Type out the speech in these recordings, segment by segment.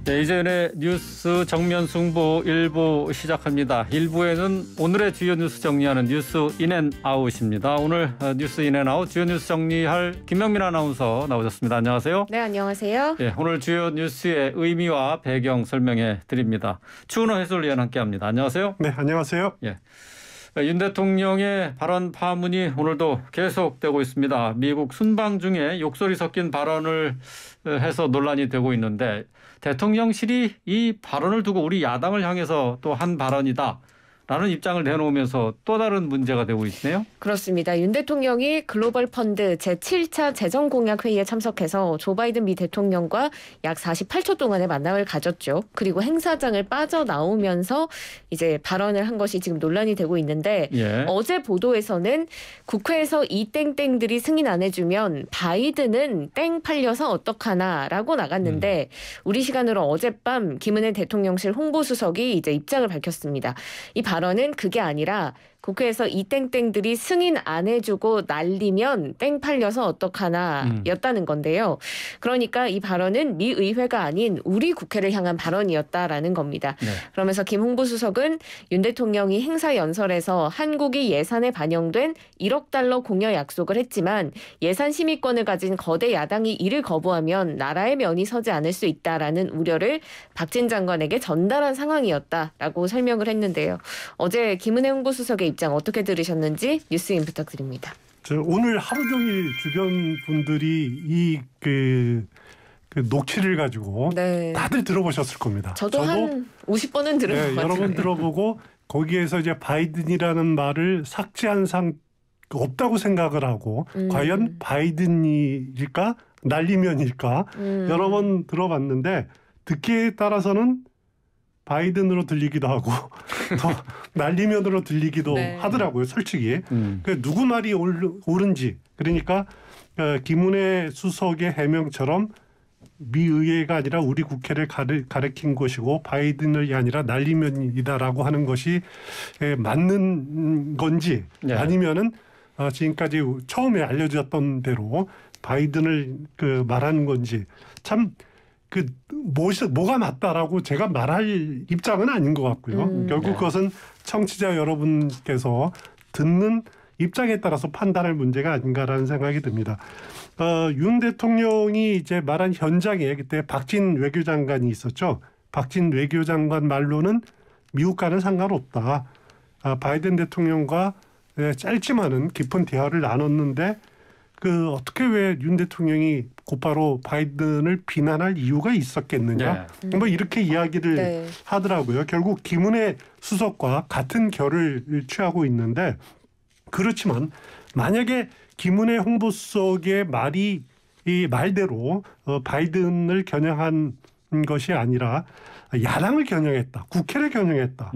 네, 이제는 뉴스 정면 승부 1부 시작합니다. 1부에는 오늘의 주요 뉴스 정리하는 뉴스 인앤아웃입니다. 오늘 뉴스 인앤아웃 주요 뉴스 정리할 김명민 아나운서 나오셨습니다. 안녕하세요. 네, 안녕하세요. 네, 오늘 주요 뉴스의 의미와 배경 설명해 드립니다. 추은호 해설위원 함께합니다. 안녕하세요. 네, 안녕하세요. 예. 윤 대통령의 발언 파문이 오늘도 계속되고 있습니다. 미국 순방 중에 욕설이 섞인 발언을 해서 논란이 되고 있는데 대통령실이 이 발언을 두고 우리 야당을 향해서 또 한 발언이다 라는 입장을 내놓으면서 또 다른 문제가 되고 있네요. 그렇습니다. 윤 대통령이 글로벌 펀드 제7차 재정 공약 회의에 참석해서 조 바이든 미 대통령과 약 48초 동안의 만남을 가졌죠. 그리고 행사장을 빠져나오면서 이제 발언을 한 것이 지금 논란이 되고 있는데 어제 보도에서는 국회에서 이 땡땡들이 승인 안 해주면 바이든은 땡 팔려서 어떡하나라고 나갔는데 우리 시간으로 어젯밤 김은혜 대통령실 홍보수석이 이제 입장을 밝혔습니다. 이 발언은 그게 아니라 국회에서 이 땡땡들이 승인 안 해주고 날리면 땡 팔려서 어떡하나 였다는 건데요. 그러니까 이 발언은 미 의회가 아닌 우리 국회를 향한 발언이었다라는 겁니다. 네. 그러면서 김 홍보수석은 윤 대통령이 행사 연설에서 한국이 예산에 반영된 1억 달러 공여 약속을 했지만 예산 심의권을 가진 거대 야당이 이를 거부하면 나라의 면이 서지 않을 수 있다라는 우려를 박진 장관에게 전달한 상황이었다라고 설명을 했는데요. 어제 김은혜 홍보수석의 입장 어떻게 들으셨는지 뉴스인 부탁드립니다. 오늘 하루 종일 주변 분들이 그 녹취를 가지고 다들 들어보셨을 겁니다. 저도 한 50번은 들은 것 같아요. 여러 번 들어보고 거기에서 이제 바이든이라는 말을 삭제한 없다고 생각을 하고 과연 바이든일까 날리면일까 여러 번 들어봤는데 듣기에 따라서는 바이든으로 들리기도 하고 더 날리면으로 들리기도 하더라고요. 솔직히. 누구 말이 옳은지 그러니까 김은혜 수석의 해명처럼 미 의회가 아니라 우리 국회를 가리킨 것이고 바이든이 아니라 날리면이다라고 하는 것이 맞는 건지 아니면은 지금까지 처음에 알려졌던 대로 바이든을 말하는 건지 참 뭐가 맞다라고 제가 말할 입장은 아닌 것 같고요. 결국 그것은 청취자 여러분께서 듣는 입장에 따라서 판단할 문제가 아닌가라는 생각이 듭니다. 윤 대통령이 이제 말한 현장에 그때 박진 외교장관이 있었죠. 박진 외교장관 말로는 미국과는 상관없다. 바이든 대통령과 짧지만은 깊은 대화를 나눴는데 어떻게 왜 윤 대통령이 곧바로 바이든을 비난할 이유가 있었겠느냐. 뭐 이렇게 이야기를 하더라고요. 결국 김은혜 수석과 같은 결을 취하고 있는데 그렇지만 만약에 김은혜 홍보수석의 말이 이 말대로 바이든을 겨냥한 것이 아니라 야당을 겨냥했다. 국회를 겨냥했다.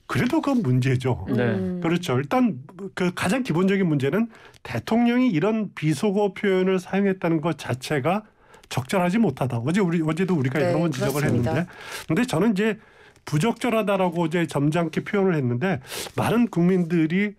그래도 그건 문제죠. 그렇죠. 일단 가장 기본적인 문제는 대통령이 이런 비속어 표현을 사용했다는 것 자체가 적절하지 못하다. 어제도 우리가 여러 번 지적을 했는데, 근데 저는 이제 부적절하다라고 어제 점잖게 표현을 했는데 많은 국민들이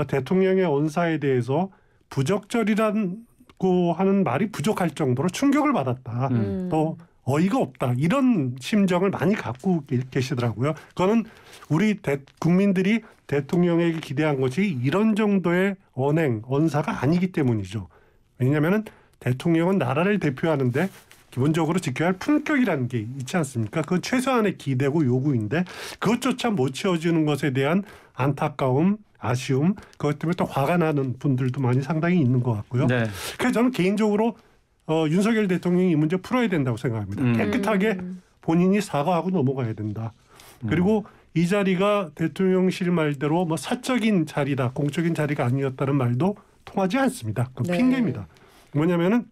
대통령의 언사에 대해서 부적절이라고 하는 말이 부족할 정도로 충격을 받았다. 또 어이가 없다. 이런 심정을 많이 갖고 계시더라고요. 그거는 우리 국민들이 대통령에게 기대한 것이 이런 정도의 언사가 아니기 때문이죠. 왜냐하면 대통령은 나라를 대표하는데 기본적으로 지켜야 할 품격이라는 게 있지 않습니까? 그건 최소한의 기대고 요구인데 그것조차 못 채워주는 것에 대한 안타까움, 아쉬움, 그것 때문에 또 화가 나는 분들도 많이 상당히 있는 것 같고요. 그래서 저는 개인적으로 윤석열 대통령이 이 문제 풀어야 된다고 생각합니다. 깨끗하게 본인이 사과하고 넘어가야 된다. 그리고 이 자리가 대통령실 말대로 사적인 자리다, 공적인 자리가 아니었다는 말도 통하지 않습니다. 그 핑계입니다. 뭐냐면은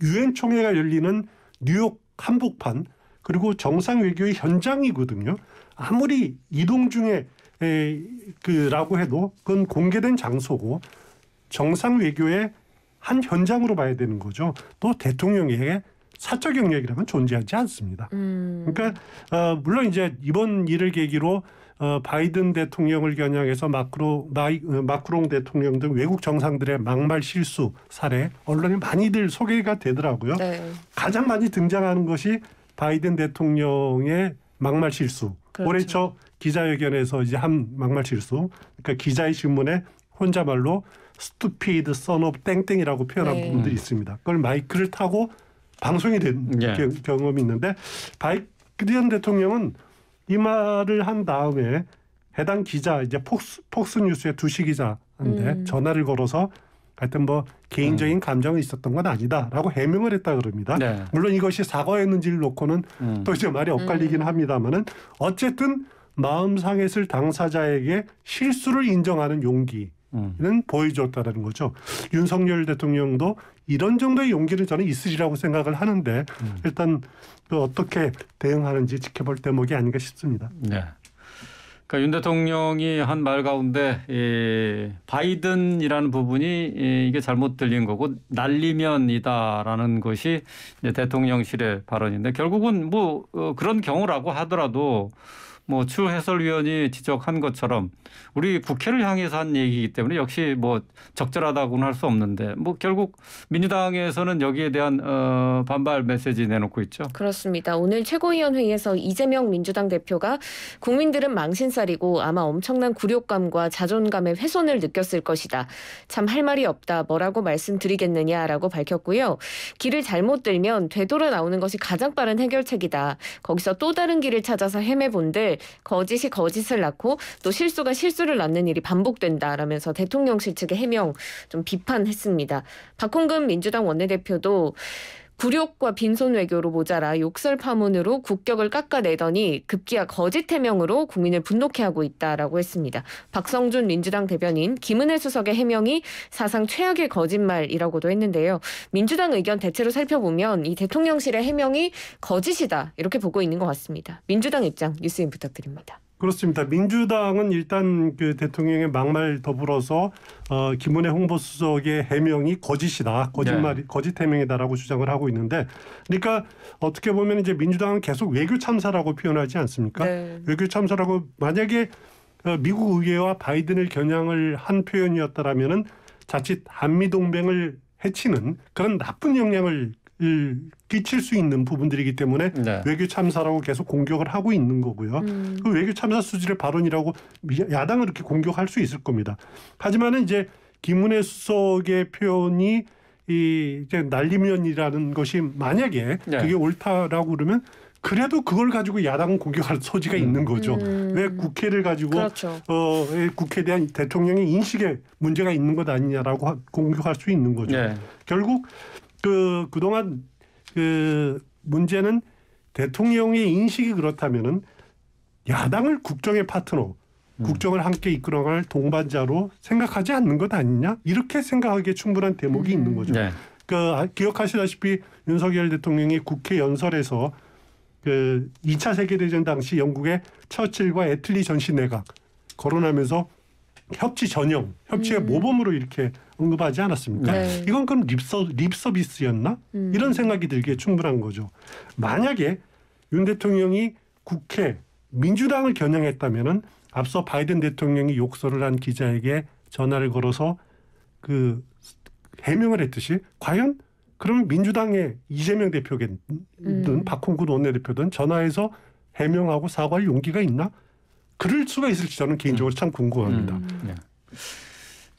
유엔 총회가 열리는 뉴욕 한복판 그리고 정상 외교의 현장이거든요. 아무리 이동 중에 라고 해도 그건 공개된 장소고 정상 외교의 한 현장으로 봐야 되는 거죠. 또 대통령에게 사적 영역이라면 존재하지 않습니다. 그러니까 물론 이제 이번 일을 계기로 바이든 대통령을 겨냥해서 마크롱 대통령 등 외국 정상들의 막말 실수 사례 언론에 많이들 소개가 되더라고요. 가장 많이 등장하는 것이 바이든 대통령의 막말 실수. 그렇죠. 올해 초 기자회견에서 이제 한 막말 실수. 그러니까 기자의 질문에 혼자말로 stupid son of 땡땡이라고 표현한 네. 부분들이 있습니다. 그걸 마이크를 타고 방송이 된 예. 경험이 있는데 바이든 대통령은 이 말을 한 다음에 해당 기자 이제 폭스뉴스의 두시 기자한테 전화를 걸어서 하여튼 뭐 개인적인 감정이 있었던 건 아니다라고 해명을 했다 그럽니다. 네. 물론 이것이 사과였는지를 놓고는 또 이제 말이 엇갈리긴 합니다만은 어쨌든 마음 상했을 당사자에게 실수를 인정하는 용기는 보여줬다는 거죠. 윤석열 대통령도 이런 정도의 용기는 저는 있으리라고 생각을 하는데 일단 또 어떻게 대응하는지 지켜볼 대목이 아닌가 싶습니다. 네. 그러니까 윤 대통령이 한 말 가운데 바이든이라는 부분이 이게 잘못 들린 거고 날리면이다라는 것이 이제 대통령실의 발언인데 결국은 뭐 그런 경우라고 하더라도 뭐 추 해설위원이 지적한 것처럼 우리 국회를 향해서 한 얘기이기 때문에 역시 뭐 적절하다고는 할 수 없는데 뭐 결국 민주당에서는 여기에 대한 반발 메시지 내놓고 있죠. 그렇습니다. 오늘 최고위원회의에서 이재명 민주당 대표가 국민들은 망신살이고 아마 엄청난 굴욕감과 자존감의 훼손을 느꼈을 것이다. 참 할 말이 없다. 뭐라고 말씀드리겠느냐라고 밝혔고요. 길을 잘못 들면 되돌아 나오는 것이 가장 빠른 해결책이다. 거기서 또 다른 길을 찾아서 헤매본들 거짓이 거짓을 낳고 또 실수가 실수를 낳는 일이 반복된다라면서 대통령실 측의 해명 좀 비판했습니다. 박홍근 민주당 원내대표도 굴욕과 빈손 외교로 모자라 욕설 파문으로 국격을 깎아내더니 급기야 거짓 해명으로 국민을 분노케 하고 있다라고 했습니다. 박성준 민주당 대변인 김은혜 수석의 해명이 사상 최악의 거짓말이라고도 했는데요. 민주당 의견 대체로 살펴보면 이 대통령실의 해명이 거짓이다 이렇게 보고 있는 것 같습니다. 민주당 입장 뉴스인 부탁드립니다. 그렇습니다. 민주당은 일단 그 대통령의 막말 더불어서 김은혜 홍보수석의 해명이 거짓이다, 거짓 해명이다라고 주장을 하고 있는데, 그러니까 어떻게 보면 이제 민주당은 계속 외교 참사라고 표현하지 않습니까? 네. 외교 참사라고 만약에 미국 의회와 바이든을 겨냥을 한 표현이었다라면은 자칫 한미 동맹을 해치는 그런 나쁜 영향을 끼칠 수 있는 부분들이기 때문에 네. 외교 참사라고 계속 공격을 하고 있는 거고요. 그 외교 참사 수준의 발언이라고 야당을 이렇게 공격할 수 있을 겁니다. 하지만은 이제 김은혜 수석의 표현이 이제 날리면이라는 것이 만약에 네. 그게 옳다라고 그러면 그래도 그걸 가지고 야당은 공격할 소지가 있는 거죠. 왜 국회를 가지고 그렇죠. 국회에 대한 대통령의 인식에 문제가 있는 것 아니냐라고 공격할 수 있는 거죠. 네. 결국 그동안 문제는 대통령의 인식이 그렇다면은 야당을 국정의 파트너, 국정을 함께 이끌어갈 동반자로 생각하지 않는 것 아니냐? 이렇게 생각하기에 충분한 대목이 있는 거죠. 네. 기억하시다시피 윤석열 대통령이 국회 연설에서 2차 세계대전 당시 영국의 처칠과 애틀리 전시 내각 거론하면서 협치 전형, 협치의 모범으로 이렇게 언급하지 않았습니까? 네. 이건 그럼 립서비스였나? 이런 생각이 들기에 충분한 거죠. 만약에 윤 대통령이 국회, 민주당을 겨냥했다면은 앞서 바이든 대통령이 욕설을 한 기자에게 전화를 걸어서 해명을 했듯이 과연 그러면 민주당의 이재명 대표든 박홍근 원내대표든 전화해서 해명하고 사과할 용기가 있나? 그럴 수가 있을지 저는 개인적으로 참 궁금합니다. 네.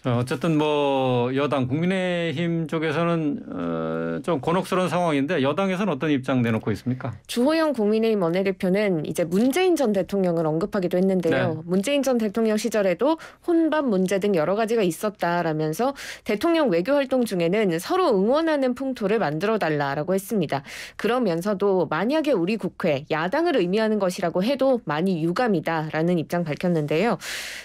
어쨌든 뭐 여당 국민의힘 쪽에서는 좀 곤혹스러운 상황인데 여당에서는 어떤 입장 내놓고 있습니까? 주호영 국민의힘 원내대표는 이제 문재인 전 대통령을 언급하기도 했는데요. 네. 문재인 전 대통령 시절에도 혼밥 문제 등 여러 가지가 있었다라면서 대통령 외교 활동 중에는 서로 응원하는 풍토를 만들어달라라고 했습니다. 그러면서도 만약에 우리 국회 야당을 의미하는 것이라고 해도 많이 유감이다라는 입장 밝혔는데요.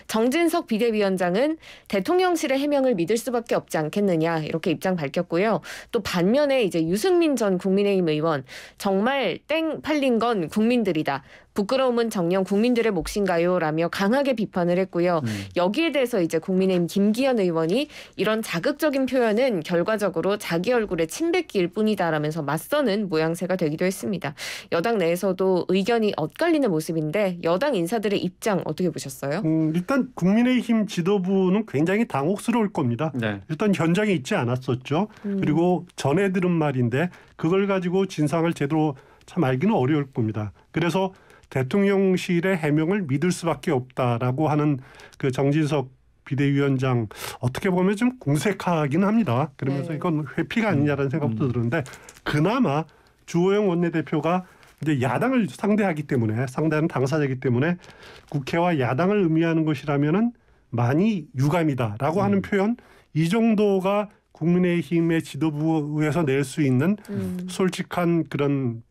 정진석 비대위원장은 대통령실의 해명을 믿을 수밖에 없지 않겠느냐 이렇게 입장 밝혔고요. 또 반면에 이제 유승민 전 국민의힘 의원 정말 땡 팔린 건 국민들이다. 부끄러움은 정녕 국민들의 몫인가요? 라며 강하게 비판을 했고요. 여기에 대해서 이제 국민의힘 김기현 의원이 이런 자극적인 표현은 결과적으로 자기 얼굴에 침 뱉기일 뿐이다라면서 맞서는 모양새가 되기도 했습니다. 여당 내에서도 의견이 엇갈리는 모습인데 여당 인사들의 입장 어떻게 보셨어요? 일단 국민의힘 지도부는 굉장히 당혹스러울 겁니다. 네. 일단 현장에 있지 않았었죠. 그리고 전해 들은 말인데 그걸 가지고 진상을 제대로 참 알기는 어려울 겁니다. 그래서 대통령실의 해명을 믿을 수밖에 없다라고 하는 그 정진석 비대위원장 어떻게 보면 좀 궁색하긴 합니다. 그러면서 네. 이건 회피가 아니냐라는 생각도 드는데 그나마 주호영 원내대표가 이제 야당을 상대하기 때문에 상대하는 당사자이기 때문에 국회와 야당을 의미하는 것이라면은 많이 유감이다라고 하는 표현 이 정도가 국민의힘의 지도부에서 낼 수 있는 솔직한 그런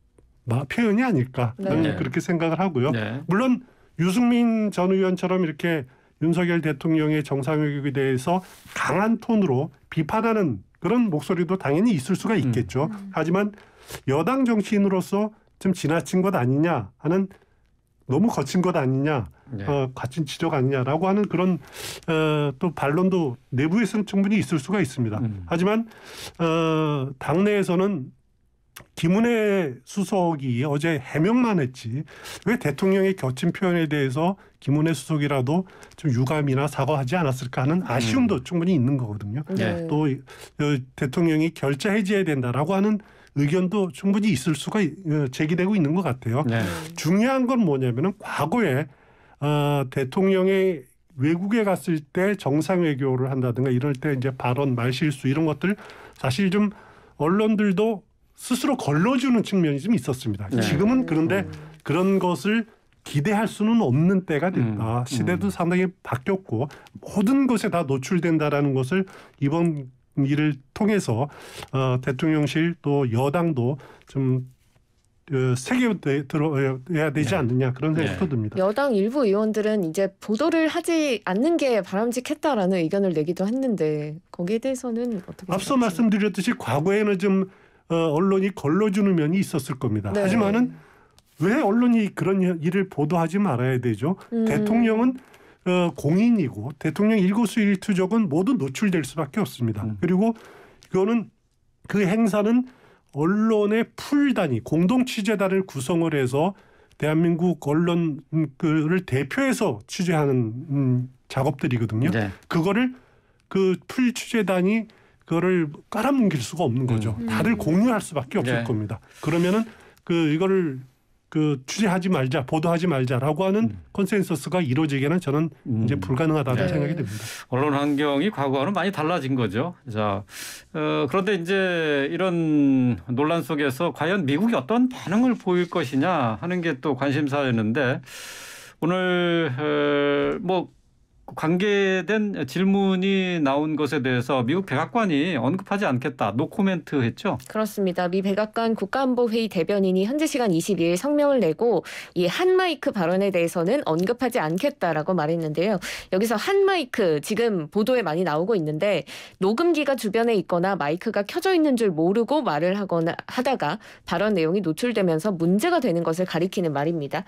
표현이 아닐까 저는 네. 그렇게 생각을 하고요. 네. 물론 유승민 전 의원처럼 이렇게 윤석열 대통령의 정상회담에 대해서 강한 톤으로 비판하는 그런 목소리도 당연히 있을 수가 있겠죠. 하지만 여당 정치인으로서 좀 지나친 것 아니냐 하는 너무 거친 것 아니냐 네. 거친 지적 아니냐라고 하는 그런 또 반론도 내부에서는 충분히 있을 수가 있습니다. 하지만 당내에서는 김은혜 수석이 어제 해명만 했지 왜 대통령의 겹친 표현에 대해서 김은혜 수석이라도 좀 유감이나 사과하지 않았을까 하는 아쉬움도 충분히 있는 거거든요. 네. 또 대통령이 결자 해지해야 된다라고 하는 의견도 충분히 있을 수가 제기되고 있는 것 같아요. 네. 중요한 건 뭐냐면은 과거에 대통령이 외국에 갔을 때 정상 외교를 한다든가 이럴 때 이제 발언 말실수 이런 것들 사실 좀 언론들도 스스로 걸러주는 측면이 좀 있었습니다. 네. 지금은 그런데 그런 것을 기대할 수는 없는 때가 됐다. 시대도 상당히 바뀌었고 모든 것에 다 노출된다라는 것을 이번 일을 통해서 대통령실 또 여당도 좀 새겨 들어야 되지 않느냐 그런 생각도 듭니다. 여당 일부 의원들은 이제 보도를 하지 않는 게 바람직했다라는 의견을 내기도 했는데 거기에 대해서는 어떻게 앞서 생각하세요? 말씀드렸듯이 과거에는 좀 언론이 걸러주는 면이 있었을 겁니다. 네. 하지만은 왜 언론이 그런 일을 보도하지 말아야 되죠? 대통령은 공인이고 대통령 일거수일투족은 모두 노출될 수밖에 없습니다. 그리고 이거는 그 행사는 언론의 풀단위 공동취재단을 구성을 해서 대한민국 언론을 대표해서 취재하는 작업들이거든요. 네. 그거를 그 풀취재단이 그거를 깔아뭉길 수가 없는 거죠. 다들 공유할 수밖에 없을 네. 겁니다. 그러면은 이거를 취재하지 말자, 보도하지 말자라고 하는 컨센서스가 이루어지기는 저는 이제 불가능하다고 네. 생각이 됩니다. 언론 환경이 과거와는 많이 달라진 거죠. 자, 그런데 이제 이런 논란 속에서 과연 미국이 어떤 반응을 보일 것이냐 하는 게 또 관심사였는데 오늘 뭐 관계된 질문이 나온 것에 대해서 미국 백악관이 언급하지 않겠다. 노코멘트 했죠. 그렇습니다. 미 백악관 국가안보회의 대변인이 현지 시간 22일 성명을 내고 이 한마이크 발언에 대해서는 언급하지 않겠다라고 말했는데요. 여기서 한마이크 지금 보도에 많이 나오고 있는데 녹음기가 주변에 있거나 마이크가 켜져 있는 줄 모르고 말을 하다가 발언 내용이 노출되면서 문제가 되는 것을 가리키는 말입니다.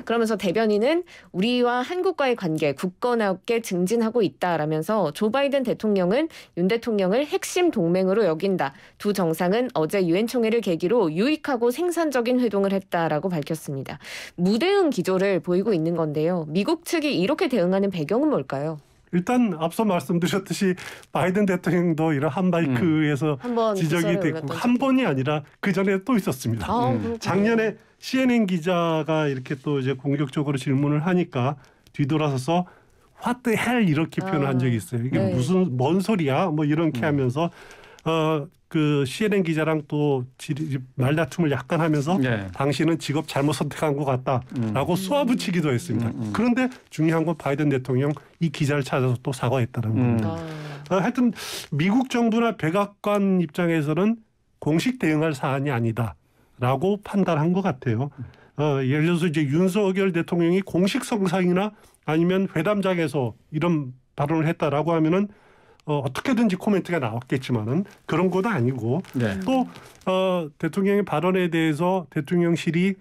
그러면서 대변인은 우리와 한국과의 관계 굳건하게 증진하고 있다라면서 조 바이든 대통령은 윤 대통령을 핵심 동맹으로 여긴다. 두 정상은 어제 유엔 총회를 계기로 유익하고 생산적인 회동을 했다라고 밝혔습니다. 무대응 기조를 보이고 있는 건데요. 미국 측이 이렇게 대응하는 배경은 뭘까요? 일단 앞서 말씀드렸듯이 바이든 대통령도 이런 한마이크에서 한번 지적이 됐고 한 번이 아니라 그 전에 또 있었습니다. 작년에 CNN 기자가 이렇게 또 이제 공격적으로 질문을 하니까 뒤돌아서서 What the hell 이렇게 표현한 적이 있어요. 이게 네. 무슨 뭔 소리야? 뭐 이렇게 하면서 그 CNN 기자랑 또 말다툼을 약간 하면서 네. 당신은 직업 잘못 선택한 것 같다라고 쏘아붙이기도 했습니다. 그런데 중요한 건 바이든 대통령 이 기자를 찾아서 또 사과했다는 겁니다. 하여튼 미국 정부나 백악관 입장에서는 공식 대응할 사안이 아니다라고 판단한 것 같아요. 예를 들어서 이제 윤석열 대통령이 공식 성상이나 아니면 회담장에서 이런 발언을 했다라고 하면은 어떻게든지 코멘트가 나왔겠지만은 그런 것도 아니고 네. 또 대통령의 발언에 대해서 대통령실이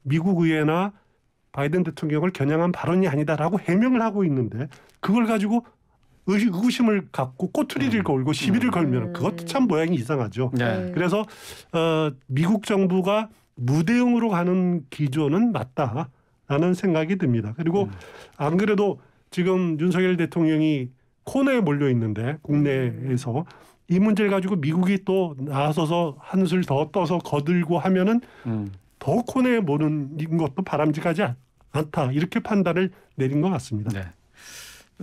미국 의회나 바이든 대통령을 겨냥한 발언이 아니다라고 해명을 하고 있는데 그걸 가지고 의구심을 갖고 꼬투리를 걸고 시비를 걸면 그것도 참 모양이 이상하죠. 네. 그래서 미국 정부가 무대응으로 가는 기조는 맞다라는 생각이 듭니다. 그리고 안 그래도 지금 윤석열 대통령이 코너에 몰려 있는데 국내에서 이 문제를 가지고 미국이 또 나서서 한술 더 떠서 거들고 하면은 더 코너에 모는 것도 바람직하지 않다. 이렇게 판단을 내린 것 같습니다. 네.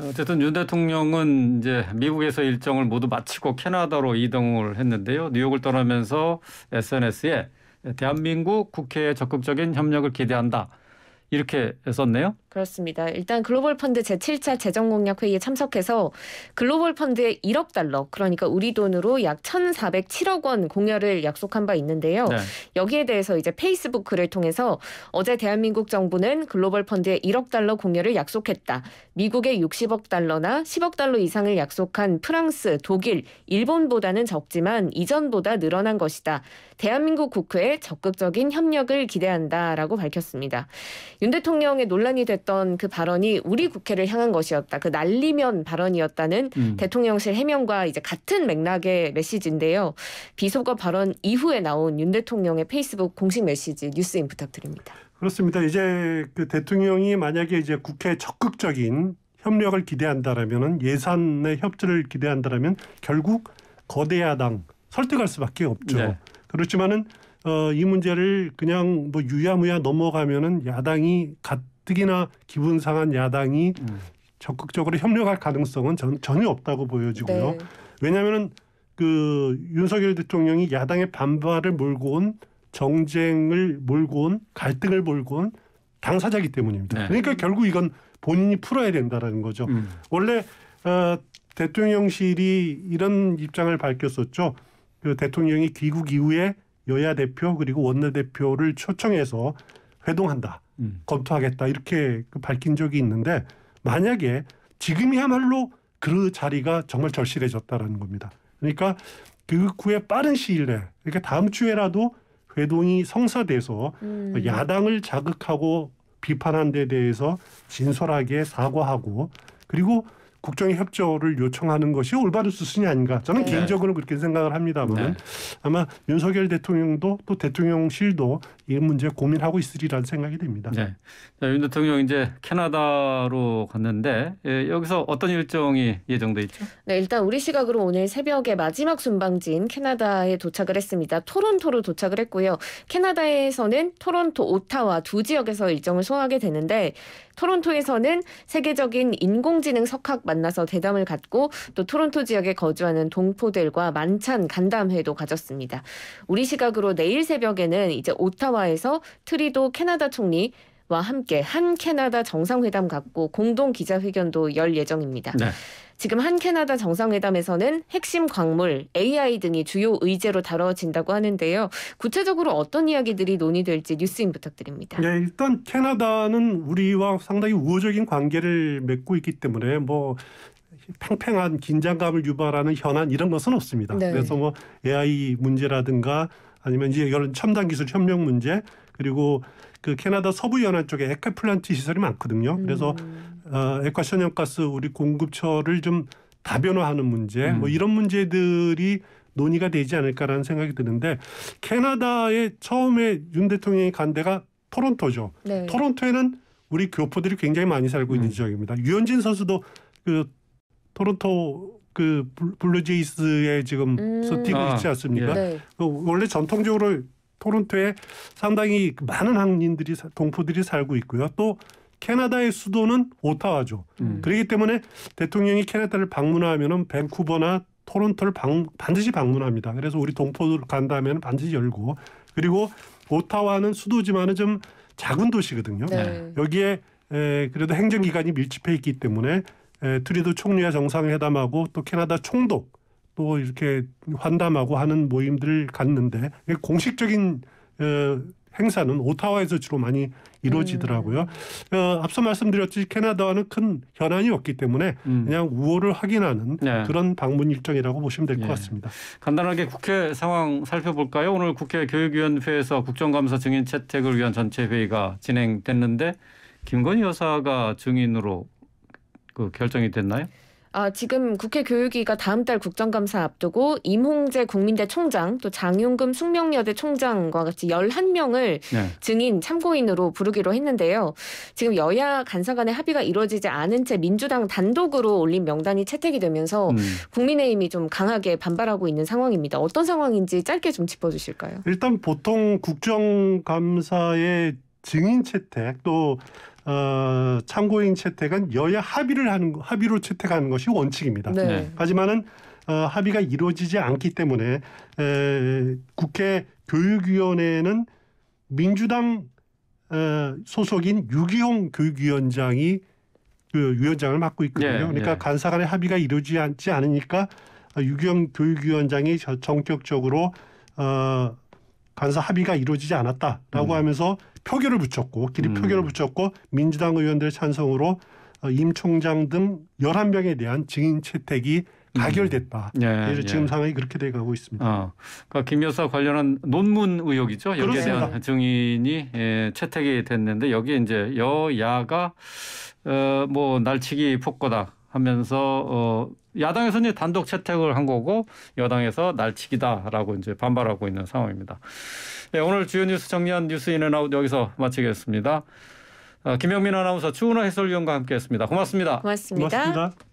어쨌든 윤 대통령은 이제 미국에서 일정을 모두 마치고 캐나다로 이동을 했는데요. 뉴욕을 떠나면서 SNS에 대한민국 국회에 적극적인 협력을 기대한다. 이렇게 썼네요. 그렇습니다. 일단 글로벌 펀드 제7차 재정 공약 회의에 참석해서 글로벌 펀드에 1억 달러, 그러니까 우리 돈으로 약 1,407억 원 공여를 약속한 바 있는데요. 네. 여기에 대해서 이제 페이스북 글을 통해서 어제 대한민국 정부는 글로벌 펀드에 1억 달러 공여를 약속했다. 미국의 60억 달러나 10억 달러 이상을 약속한 프랑스, 독일, 일본보다는 적지만 이전보다 늘어난 것이다. 대한민국 국회에 적극적인 협력을 기대한다라고 밝혔습니다. 윤 대통령의 논란이 됐던 그 발언이 우리 국회를 향한 것이었다. 그 날리면 발언이었다는 대통령실 해명과 이제 같은 맥락의 메시지인데요. 비속어 발언 이후에 나온 윤 대통령의 페이스북 공식 메시지 뉴스인 부탁드립니다. 그렇습니다. 이제 그 대통령이 만약에 이제 국회에 적극적인 협력을 기대한다라면은 예산의 협조를 기대한다라면 결국 거대 야당 설득할 수밖에 없죠. 네. 그렇지만은 이 문제를 그냥 뭐 유야무야 넘어가면은 야당이 가뜩이나 기분 상한 야당이 적극적으로 협력할 가능성은 전혀 없다고 보여지고요. 네. 왜냐하면은 그 윤석열 대통령이 야당의 반발을 몰고 온 정쟁을 몰고 온 갈등을 몰고 온 당사자이기 때문입니다. 네. 그러니까 결국 이건 본인이 풀어야 된다는 거죠. 원래 대통령실이 이런 입장을 밝혔었죠. 그 대통령이 귀국 이후에 여야 대표 그리고 원내대표를 초청해서 회동한다. 검토하겠다. 이렇게 밝힌 적이 있는데 만약에 지금이야말로 그 자리가 정말 절실해졌다라는 겁니다. 그러니까 그 후에 빠른 시일 내에 그러니까 다음 주에라도 회동이 성사돼서 야당을 자극하고 비판한 데 대해서 진솔하게 사과하고 그리고 국정의 협조를 요청하는 것이 올바른 수순이 아닌가. 저는 네. 개인적으로 그렇게 생각을 합니다만 네. 아마 윤석열 대통령도 또 대통령실도 이 문제 고민하고 있으리라는 생각이 됩니다. 네. 자, 윤 대통령 이제 캐나다로 갔는데 여기서 어떤 일정이 예정돼 있죠? 네, 일단 우리 시각으로 오늘 새벽에 마지막 순방지인 캐나다에 도착을 했습니다. 토론토로 도착을 했고요. 캐나다에서는 토론토, 오타와 두 지역에서 일정을 소화하게 되는데 토론토에서는 세계적인 인공지능 석학 만나서 대담을 갖고 또 토론토 지역에 거주하는 동포들과 만찬 간담회도 가졌습니다. 우리 시각으로 내일 새벽에는 이제 오타와에서 트리도 캐나다 총리 와 함께 한 캐나다 정상회담 갖고 공동 기자회견도 열 예정입니다. 네. 지금 한 캐나다 정상회담에서는 핵심 광물, AI 등이 주요 의제로 다뤄진다고 하는데요. 구체적으로 어떤 이야기들이 논의될지 뉴스인 부탁드립니다. 네, 일단 캐나다는 우리와 상당히 우호적인 관계를 맺고 있기 때문에 뭐 팽팽한 긴장감을 유발하는 현안 이런 것은 없습니다. 네. 그래서 뭐 AI 문제라든가 아니면 이제 이런 첨단 기술 협력 문제 그리고 그 캐나다 서부 연안 쪽에 액화 플란트 시설이 많거든요. 그래서 액화 천연가스 우리 공급처를 좀 다변화하는 문제 뭐 이런 문제들이 논의가 되지 않을까라는 생각이 드는데 캐나다에 처음에 윤 대통령이 간 데가 토론토죠. 네. 토론토에는 우리 교포들이 굉장히 많이 살고 있는 지역입니다. 유현진 선수도 그 토론토 그 블루제이스에 지금 뛰고 있지 않습니까? 네. 원래 전통적으로 토론토에 상당히 많은 한인들이 동포들이 살고 있고요. 또 캐나다의 수도는 오타와죠. 그렇기 때문에 대통령이 캐나다를 방문하면은 밴쿠버나 토론토를 반드시 방문합니다. 그래서 우리 동포들 간다면 반드시 열고 그리고 오타와는 수도지만은 좀 작은 도시거든요. 네. 여기에 그래도 행정기관이 밀집해 있기 때문에 트리도 총리와 정상회담하고 또 캐나다 총독 또 이렇게 환담하고 하는 모임들을 갖는데 공식적인 행사는 오타와에서 주로 많이 이루어지더라고요. 앞서 말씀드렸듯이 캐나다와는 큰 현안이 없기 때문에 그냥 우호를 확인하는 네. 그런 방문 일정이라고 보시면 될 것 같습니다. 간단하게 국회 상황 살펴볼까요? 오늘 국회 교육위원회에서 국정감사 증인 채택을 위한 전체 회의가 진행됐는데 김건희 여사가 증인으로 그 결정이 됐나요? 지금 국회 교육위가 다음 달 국정감사 앞두고 임홍재 국민대 총장 또 장윤금 숙명여대 총장과 같이 11명을 네. 증인 참고인으로 부르기로 했는데요. 지금 여야 간사 간의 합의가 이루어지지 않은 채 민주당 단독으로 올린 명단이 채택이 되면서 국민의힘이 좀 강하게 반발하고 있는 상황입니다. 어떤 상황인지 짧게 좀 짚어주실까요? 일단 보통 국정감사의 증인 채택 또 참고인 채택은 여야 합의로 채택하는 것이 원칙입니다. 네. 하지만은 합의가 이루어지지 않기 때문에 국회 교육위원회는 민주당 소속인 유기용 교육위원장이 그 위원장을 맡고 있거든요. 예, 그러니까 예. 간사 간의 합의가 이루어지지 않으니까 유기용 교육위원장이 전격적으로 간사 합의가 이루어지지 않았다라고 하면서 표결을 붙였고 기립 표결을 붙였고 민주당 의원들의 찬성으로 임 총장 등 11명에 대한 증인 채택이 가결됐다. 그래서 지금 상황이 그렇게 돼가고 있습니다. 그러니까 김 여사 관련한 논문 의혹이죠. 여기에 그렇습니다. 대한 증인이 채택이 됐는데 여기에 이제 여야가 뭐 날치기 폭거다 하면서 야당에서는 단독 채택을 한 거고 여당에서 날치기다라고 이제 반발하고 있는 상황입니다. 네, 오늘 주요 뉴스 정리한 뉴스 인앤아웃 여기서 마치겠습니다. 김영민 아나운서, 추은호 해설위원과 함께했습니다. 고맙습니다. 고맙습니다. 고맙습니다.